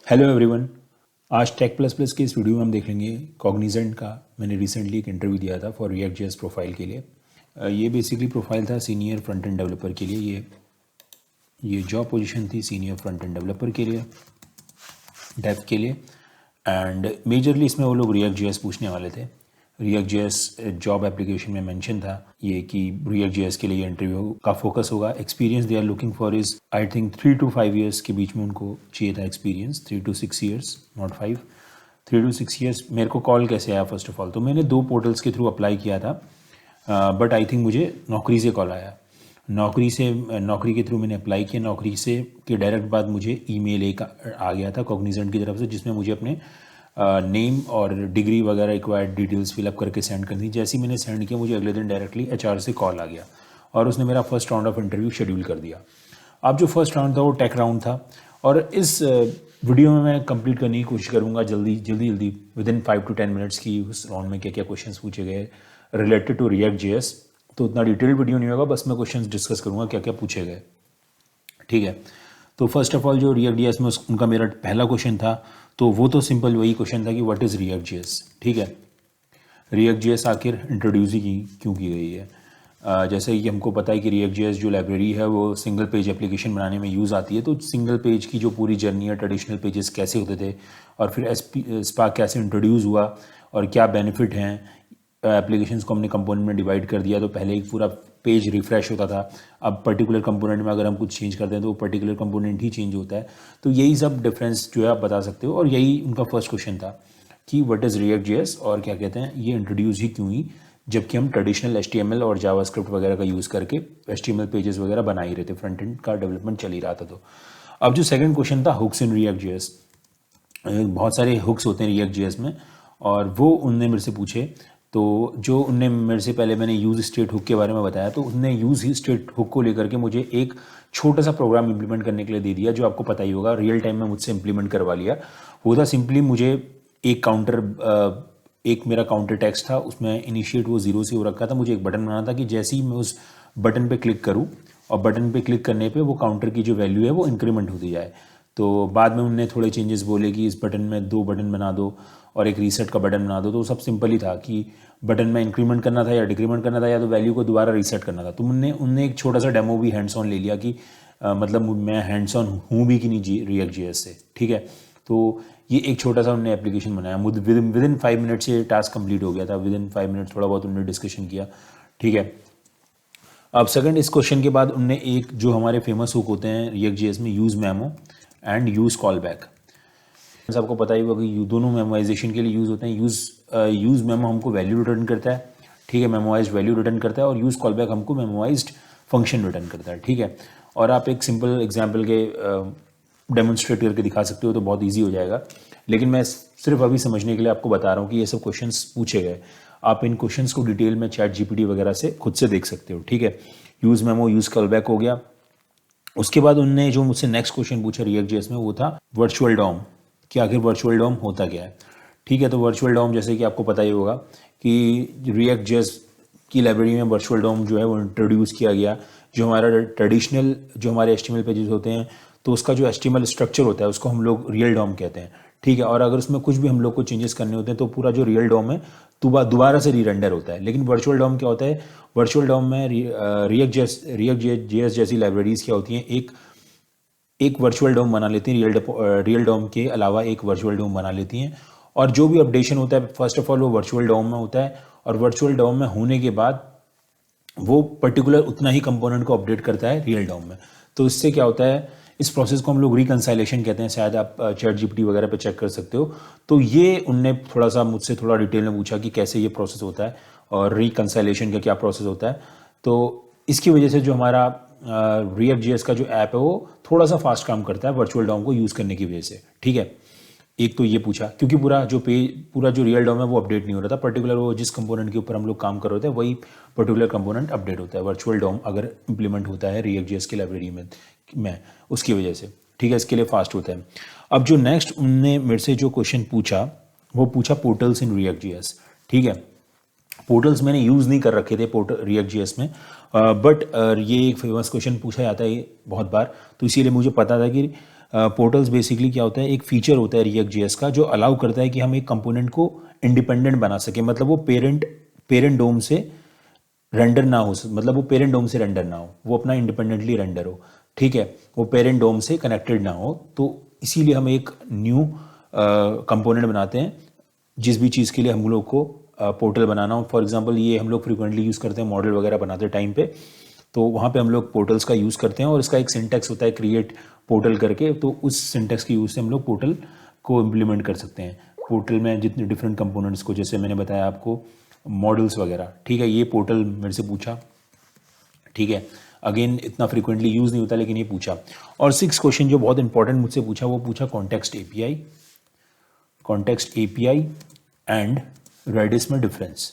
Hello everyone. आज take plus plus के इस वीडियो में हम देखेंगे कॉग्निजेंट का। मैंने रिसेंटली एक इंटरव्यू दिया था फॉर रिएक्ट जेएस प्रोफाइल के लिए। ये बेसिकली प्रोफाइल था सीनियर फ्रंट एंड डेवलपर के लिए। ये जॉब पोजीशन थी सीनियर फ्रंट एंड डेवलपर के लिए, डेव के लिए। एंड मेजरली इसमें वो लोग रिएक्ट जेएस पूछने वाले थे। रिएक्ट जेएस जॉब एप्लीकेशन में मेंशन था ये कि रिएक्ट जेएस के लिए इंटरव्यू का फोकस होगा। Experience they are looking for is I think 3 to 5 years के बीच में उनको चाहिए था experience. 3 to 6 years, not 5, 3 to 6 years. मेरे को कॉल कैसे आया? फर्स्ट ऑफ ऑल तो मैंने 2 पोर्टल्स के थ्रू अप्लाई किया था, बट आई थिंक मुझे नौकरी से कॉल आया। नौकरी के थ्रू मैंने अप्लाई किया। नौकरी से के डायरेक्ट बाद मुझे ईमेल एक आ गया था कॉग्निजेंट की तरफ से, जिसमें मुझे अपने नेम और डिग्री वगैरह रिक्वायर्ड डिटेल्स फिलअप करके सेंड करनी थी। जैसे ही मैंने सेंड किया मुझे अगले दिन डायरेक्टली एचआर से कॉल आ गया और उसने मेरा first round of interview schedule कर दिया। अब जो फर्स्ट राउंड था वो टेक राउंड था और इस वीडियो में मैं कंप्लीट करने की कोशिश करूँगा जल्दी विद इन 5 to 10 मिनट्स की उस राउंड में क्या क्या क्वेश्चंस पूछे गए रिलेटेड टू रिएक्ट जेएस। तो उतना डिटेल्ड वीडियो नहीं होगा, बस मैं क्वेश्चंस डिस्कस करूँगा क्या क्या पूछे गए। ठीक है, तो फर्स्ट ऑफ ऑल जो रिएक्ट जेएस में उनका मेरा पहला क्वेश्चन था, तो वो तो सिंपल वही क्वेश्चन था कि व्हाट इज़ रिएक्ट जेएस। ठीक है, रिएक्ट जेएस आखिर इंट्रोड्यूस ही क्यों की गई है? जैसे कि हमको पता है कि रिएक्ट जेएस जो लाइब्रेरी है वो सिंगल पेज एप्लीकेशन बनाने में यूज़ आती है। तो सिंगल पेज की जो पूरी जर्नी है, ट्रेडिशनल पेजेस कैसे होते थे और फिर स्पार्क कैसे इंट्रोड्यूस हुआ और क्या बेनिफिट हैं। एप्लीकेशंस को हमने कंपोनेंट में डिवाइड कर दिया, तो पहले एक पूरा पेज रिफ्रेश होता था। अब पर्टिकुलर कंपोनेंट में अगर हम कुछ चेंज करते हैं तो वो पर्टिकुलर कंपोनेंट ही चेंज होता है। तो यही सब डिफरेंस जो है आप बता सकते हो और यही उनका फर्स्ट क्वेश्चन था कि व्हाट इज़ रिएक्ट जेएस और क्या कहते हैं ये इंट्रोड्यूस ही क्यों हुई, जबकि हम ट्रेडिशनल एचटीएमएल और जावास्क्रिप्ट वगैरह का यूज़ करके एचटीएमएल पेजेस वगैरह बना ही रहे थे, फ्रंट एंड का डेवलपमेंट चल ही रहा था। तो अब जो सेकंड क्वेश्चन था हुक्स इन रिएक्ट जेएस। बहुत सारे हुक्स होते हैं रिएक्ट जेएस में और वो उनने मेरे से पूछे। तो जो उनने मेरे से पहले मैंने यूज़ स्टेट हुक के बारे में बताया, तो उनने यूज़ स्टेट हुक को लेकर के मुझे एक छोटा सा प्रोग्राम इंप्लीमेंट करने के लिए दे दिया, जो आपको पता ही होगा, रियल टाइम में मुझसे इंप्लीमेंट करवा लिया। वो था सिंपली मुझे एक मेरा काउंटर टेक्स्ट था, उसमें इनिशिएट वो 0 से हो रखा था। मुझे एक बटन बनाना था कि जैसे ही मैं उस बटन पे क्लिक करूँ और बटन पे क्लिक करने पे वो काउंटर की जो वैल्यू है वो इंक्रीमेंट होती जाए। तो बाद में उनने थोड़े चेंजेस बोले कि इस बटन में 2 बटन बना दो और एक रीसेट का बटन बना दो। तो सब सिंपल ही था कि बटन में इंक्रीमेंट करना था या डिक्रीमेंट करना था या तो वैल्यू को दोबारा रीसेट करना था। तो उनने एक छोटा सा डेमो भी हैंड्स ऑन ले लिया कि मतलब मैं हैंड्स ऑन हूँ भी कि नहीं रिएक्ट जेएस से। ठीक है, तो ये एक छोटा सा उन्होंने एप्लीकेशन बनाया। विद इन 5 मिनट्स ये टास्क कंप्लीट हो गया था। विद इन 5 मिनट्स थोड़ा बहुत उन्होंने डिस्कशन किया। ठीक है, अब सेकंड इस क्वेश्चन के बाद उनने एक जो हमारे फेमस हुक होते हैं रिएक्ट जेएस में, use memo and use call back. आपको पता ही होगा कि दोनों मेमोराइजेशन के लिए यूज़ होते हैं। यूज़ मेमो हमको वैल्यू रिटर्न करता है, ठीक है, मेमोराइज्ड वैल्यू रिटर्न करता है, और यूज़ कॉल बैक हमको मेमोराइज्ड फंक्शन रिटर्न करता है। ठीक है, और आप एक सिंपल एग्जाम्पल के डेमोन्स्ट्रेट करके दिखा सकते हो तो बहुत ईजी हो जाएगा, लेकिन मैं सिर्फ अभी समझने के लिए आपको बता रहा हूँ कि ये सब क्वेश्चंस पूछे गए। आप इन क्वेश्चंस को डिटेल में चैट जीपीटी वगैरह से खुद से देख सकते हो। ठीक है, use memo, use call back हो गया। उसके बाद उनने जो मुझसे नेक्स्ट क्वेश्चन पूछा रिएक्ट जेएस में वो था वर्चुअल डॉम, कि आखिर वर्चुअल डॉम होता क्या है। ठीक है, तो वर्चुअल डॉम जैसे कि आपको पता ही होगा कि रिएक्ट जेएस की लाइब्रेरी में वर्चुअल डॉम जो है वो इंट्रोड्यूस किया गया। जो हमारा ट्रेडिशनल जो हमारे एचटीएमएल पेजेस होते हैं तो उसका जो एचटीएमएल स्ट्रक्चर होता है उसको हम लोग रियल डॉम कहते हैं। ठीक है, और अगर उसमें कुछ भी हम लोग को चेंजेस करने होते हैं तो पूरा जो रियल डॉम है दोबारा से रीरेंडर होता है। लेकिन वर्चुअल डॉम क्या होता है? वर्चुअल डॉम में रिएक्ट जेएस जैसी लाइब्रेरीज क्या होती हैं, एक वर्चुअल डोम बना लेती हैं, रियल डोम के अलावा एक वर्चुअल डोम बना लेती हैं, और जो भी अपडेशन होता है फर्स्ट ऑफ ऑल वो वर्चुअल डोम में होता है, और वर्चुअल डोम में होने के बाद वो पर्टिकुलर उतना ही कंपोनेंट को अपडेट करता है रियल डोम में। तो इससे क्या होता है, इस प्रोसेस को हम लोग रिकंसाइलेशन कहते हैं। शायद आप चैट जीपीटी वगैरह पे चेक कर सकते हो। तो ये उनने थोड़ा सा मुझसे थोड़ा डिटेल में पूछा कि कैसे ये प्रोसेस होता है और रिकंसाइलेशन का क्या प्रोसेस होता है। तो इसकी वजह से जो हमारा रिएक्ट जेएस का जो ऐप है वो थोड़ा सा फास्ट काम करता है वर्चुअल डॉम को यूज़ करने की वजह से। ठीक है, एक तो ये पूछा क्योंकि पूरा जो रियल डॉम है वो अपडेट नहीं हो रहा था। पर्टिकुलर वो जिस कंपोनेंट के ऊपर हम लोग काम कर रहे थे वही पर्टिकुलर कंपोनेंट अपडेट होता है वर्चुअल डॉम अगर इंप्लीमेंट होता है रिएक्ट जेएस की लाइब्रेरी में उसकी वजह से। ठीक है, इसके लिए फास्ट होता है। अब जो नेक्स्ट उनने मेरे से जो क्वेश्चन पूछा वो पूछा पोर्टल्स इन रिएक्ट जेएस। ठीक है, पोर्टल्स मैंने यूज़ नहीं कर रखे थे रिएक्ट जेएस में, बट ये एक फेमस क्वेश्चन पूछा जाता है बहुत बार, तो इसीलिए मुझे पता था कि पोर्टल्स बेसिकली क्या होता है, एक फीचर होता है रिएक्ट जेएस का जो अलाउ करता है कि हम एक कंपोनेंट को इंडिपेंडेंट बना सके, मतलब वो पेरेंट डोम से रेंडर ना हो, मतलब वो पेरेंट डोम से रेंडर ना हो, वो अपना इंडिपेंडेंटली रेंडर हो, ठीक है, वो पेरेंट डोम से कनेक्टेड ना हो। तो इसीलिए हम एक न्यू कंपोनेंट बनाते हैं जिस भी चीज़ के लिए हम लोग को पोर्टल बनाना हो। फॉर एग्जांपल ये हम लोग फ्रिक्वेंटली यूज़ करते हैं मॉडल वगैरह बनाते टाइम पे, तो वहाँ पे हम लोग पोर्टल्स का यूज़ करते हैं और इसका एक सिंटेक्स होता है क्रिएट पोर्टल करके, तो उस सिंटेक्स के यूज़ से हम लोग पोर्टल को इम्प्लीमेंट कर सकते हैं। पोर्टल में जितने डिफरेंट कंपोनेंट्स को, जैसे मैंने बताया आपको मॉडल्स वगैरह, ठीक है, ये पोर्टल मेरे से पूछा, ठीक है, अगेन इतना फ्रीक्वेंटली यूज़ नहीं होता लेकिन ये पूछा। और 6 क्वेश्चन जो बहुत इंपॉर्टेंट मुझसे पूछा, वो पूछा कॉन्टेक्स्ट एपीआई एंड रेडिस में डिफरेंस।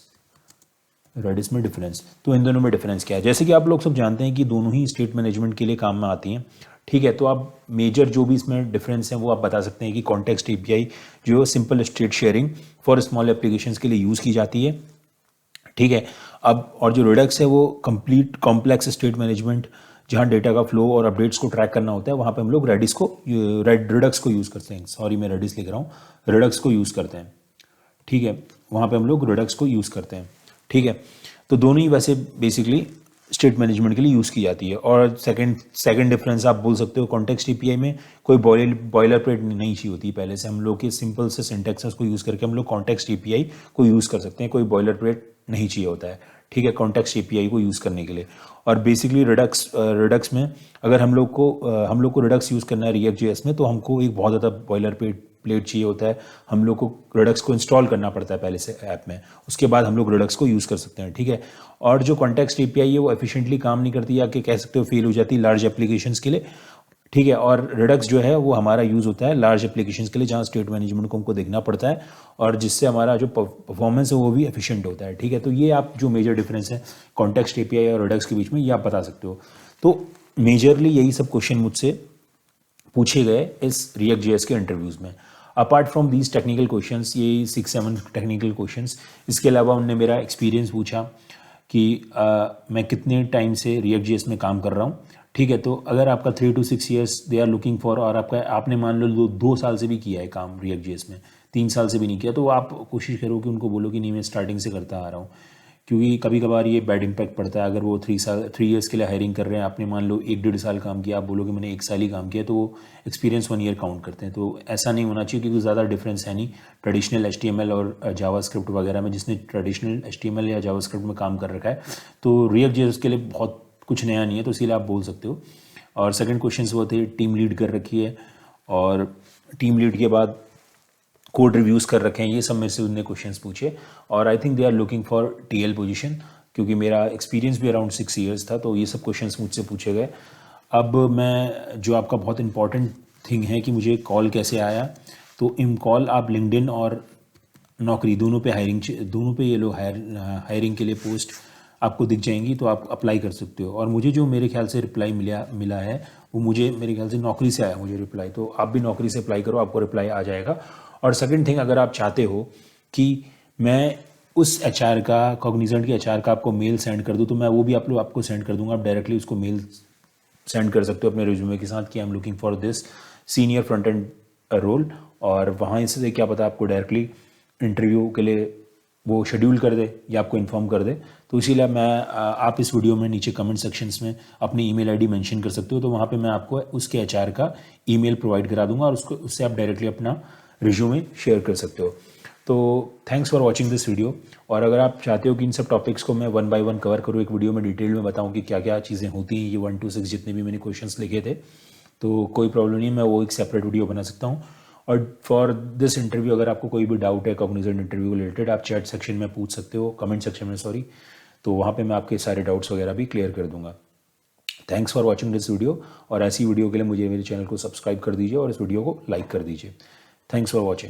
तो इन दोनों में डिफरेंस क्या है? जैसे कि आप लोग सब जानते हैं कि दोनों ही स्टेट मैनेजमेंट के लिए काम में आती हैं, ठीक है। तो आप मेजर जो भी इसमें डिफरेंस है वो आप बता सकते हैं कि कॉन्टेक्स्ट एपीआई जो simple state sharing for small applications के लिए यूज़ की जाती है, ठीक है। अब और जो रिडक्स है वो कंप्लीट कॉम्प्लेक्स स्टेट मैनेजमेंट, जहाँ डेटा का फ्लो और अपडेट्स को ट्रैक करना होता है, वहाँ पे हम लोग रिडक्स को यूज़ करते हैं, सॉरी मैं रेडिस लिख रहा हूँ, रिडक्स को यूज़ करते हैं, ठीक है, वहाँ पे हम लोग रिडक्स को यूज़ करते हैं, ठीक है। तो दोनों ही वैसे बेसिकली स्टेट मैनेजमेंट के लिए यूज़ की जाती है। और सेकंड डिफरेंस आप बोल सकते हो, कॉन्टेक्स्ट एपीआई में कोई बॉयलर प्लेट नहीं चाहिए होती, पहले से हम लोग के सिंपल से सिंटेक्सेस को यूज़ करके हम लोग कॉन्टेक्स्ट एपीआई को यूज़ कर सकते हैं, कोई बॉयलर प्लेट नहीं चाहिए होता है, ठीक है, कॉन्टेक्स्ट एपीआई को यूज़ करने के लिए। और बेसिकली रिडक्स में अगर हम लोग को रिडक्स यूज़ करना है रिएक्ट जेएस में, तो हमको एक बहुत ज़्यादा बॉयलर प्लेट चाहिए होता है, हम लोग को रिडक्स को इंस्टॉल करना पड़ता है पहले से ऐप में, उसके बाद हम लोग रिडक्स को यूज़ कर सकते हैं, ठीक है। और जो कॉन्टेक्स्ट एपीआई है वो एफिशिएंटली काम नहीं करती, या कि कह सकते हो फेल हो जाती है लार्ज एप्लीकेशंस के लिए, ठीक है। और रिडक्स जो है वो हमारा यूज़ होता है लार्ज एप्लीकेशंस के लिए, जहाँ स्टेट मैनेजमेंट को हमको देखना पड़ता है और जिससे हमारा जो परफॉर्मेंस है वो भी एफिशिएंट होता है, ठीक है। तो ये आप जो मेजर डिफरेंस है कॉन्टेक्स्ट एपीआई और रिडक्स के बीच में, ये आप बता सकते हो। तो मेजरली यही सब क्वेश्चन मुझसे पूछे गए इस रिएक्ट जेएस के इंटरव्यूज़ में। Apart from these technical questions, ये 6-7 टेक्निकल क्वेश्चंस, इसके अलावा उनने मेरा एक्सपीरियंस पूछा कि मैं कितने टाइम से रिएक्ट जेएस में काम कर रहा हूँ, ठीक है। तो अगर आपका 3 to 6 years they are looking for, और आपने मान लो 2 साल से भी किया है काम रिएक्ट जेएस में, 3 साल से भी नहीं किया, तो आप कोशिश करो कि उनको बोलो कि नहीं मैं स्टार्टिंग से करता आ रहा हूँ, क्योंकि कभी कभार ये बैड इम्पैक्ट पड़ता है। अगर वो 3 ईयर्स के लिए हायरिंग कर रहे हैं, आपने मान लो 1-1.5 साल काम किया, आप बोलोगे मैंने 1 साल ही काम किया, तो वो एक्सपीरियंस 1 ईयर काउंट करते हैं। तो ऐसा नहीं होना चाहिए, क्योंकि ज़्यादा डिफरेंस है नहीं ट्रेडिशनल HTML और जावास्क्रिप्ट वगैरह में। जिसने ट्रेडिशनल HTML या जावास्क्रिप्ट में काम कर रखा है, तो रिएक्ट जेएस के लिए बहुत कुछ नया नहीं है, तो इसीलिए आप बोल सकते हो। और सेकंड क्वेश्चन वो थे, टीम लीड कर रखी है और टीम लीड के बाद कोड रिव्यूज़ कर रखे हैं, ये सब में से उनने क्वेश्चंस पूछे। और I think they are looking for TL position, क्योंकि मेरा एक्सपीरियंस भी अराउंड 6 ईयर्स था, तो ये सब क्वेश्चंस मुझसे पूछे गए। अब मैं जो आपका बहुत इंपॉर्टेंट थिंग है कि मुझे कॉल कैसे आया, तो इन कॉल आप लिंक्डइन और नौकरी दोनों पे ये लोग हायरिंग के लिए पोस्ट आपको दिख जाएंगी, तो आप अप्लाई कर सकते हो। और मुझे जो मेरे ख्याल से रिप्लाई मिला है वो मुझे मेरे ख्याल से नौकरी से आया मुझे रिप्लाई, तो आप भी नौकरी से अप्लाई करो, आपको रिप्लाई आ जाएगा। और सेकंड थिंग, अगर आप चाहते हो कि मैं उस HR का, कॉग्निजेंट के HR का आपको मेल सेंड कर दूं, तो मैं वो भी आपको सेंड कर दूंगा। आप डायरेक्टली उसको मेल सेंड कर सकते हो अपने रिज्यूमे के साथ कि I am looking for this senior front end role, और वहाँ से क्या पता आपको डायरेक्टली इंटरव्यू के लिए वो शेड्यूल कर दे या आपको इन्फॉर्म कर दे। तो इसीलिए आप इस वीडियो में नीचे कमेंट सेक्शंस में अपनी ईमेल आईडी मेंशन कर सकते हो, तो वहाँ पे मैं आपको उसके HR का ईमेल प्रोवाइड करा दूंगा और उससे आप डायरेक्टली अपना रिज्यूमे शेयर कर सकते हो। तो thanks for watching this video. और अगर आप चाहते हो कि इन सब टॉपिक्स को मैं 1 by 1 कवर करूँ, एक वीडियो में डिटेल में बताऊँ कि क्या क्या चीज़ें होती हैं, ये 1 to 6 जितने भी मैंने क्वेश्चंस लिखे थे, तो कोई प्रॉब्लम नहीं, मैं वो एक सेपरेट वीडियो बना सकता हूँ। और फॉर दिस इंटरव्यू अगर आपको कोई भी डाउट है कॉग्निजेंट इंटरव्यू रिलेटेड, आप चैट सेक्शन में पूछ सकते हो, कमेंट सेक्शन में सॉरी, तो वहाँ पे मैं आपके सारे डाउट्स वगैरह भी क्लियर कर दूंगा। Thanks for watching this video, और ऐसी वीडियो के लिए मुझे मेरे चैनल को सब्सक्राइब कर दीजिए और इस वीडियो को लाइक कर दीजिए। Thanks for watching.